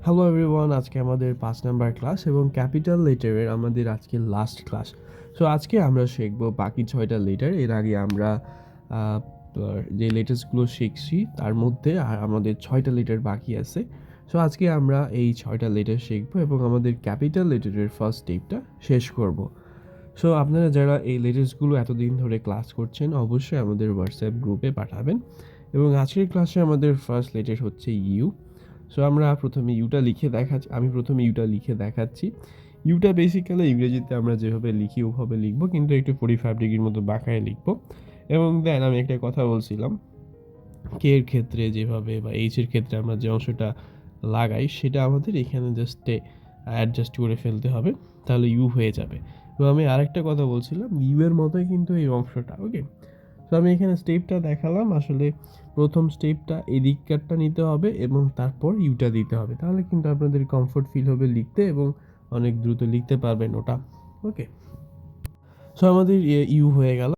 Hello everyone, আজকে আমাদের 5 number class এবং ক্যাপিটাল লেটারের আমাদের আজকে লাস্ট ক্লাস। সো আজকে আমরা শিখব বাকি 6টা লেটার। এর আগে আমরা আহ, যে লেটার্সগুলো শিখছি তার মধ্যে আর আমাদের 6টা লেটার বাকি আছে। সো আজকে আমরা এই 6টা লেটার শিখব এবং আমাদের ক্যাপিটাল লেটারের ফার্স্ট স্টেপটা শেষ করব। সো আপনারা যারা এই লেটার্সগুলো এতদিন ধরে ক্লাস করছেন অবশ্যই আমাদের হোয়াটসঅ্যাপ গ্রুপে পাঠাবেন। এবং আজকের ক্লাসে আমাদের ফার্স্ট লেটার হচ্ছে ইউ। সো আমরা প্রথমে আমি প্রথমে ইউটা লিখে দেখাচ্ছি। ইউটা বেসিক্যালি ইংরেজিতে আমরা যেভাবে লিখি ওভাবে লিখবো, কিন্তু একটু 45 ডিগ্রির মতো বাঁকায় লিখবো। এবং দেন আমি একটা কথা বলছিলাম, কে এর ক্ষেত্রে যেভাবে বা এইচ এর ক্ষেত্রে আমরা যে অংশটা লাগাই সেটা আমাদের এখানে জাস্টে অ্যাডজাস্ট করে ফেলতে হবে, তাহলে ইউ হয়ে যাবে। এবং আমি আরেকটা কথা বলছিলাম, ইউ এর মতোই কিন্তু এই অংশটা, ওকে। তো আমি এখানে স্টেপটা দেখালাম। আসলে প্রথম স্টেপটা এই দিককারটা নিতে হবে এবং তারপর ইউটা দিতে হবে, তাহলে কিন্তু আপনাদের কমফোর্ট ফিল হবে লিখতে এবং অনেক দ্রুত লিখতে পারবেন ওটা, ওকে। সো আমাদের ইউ হয়ে গেল।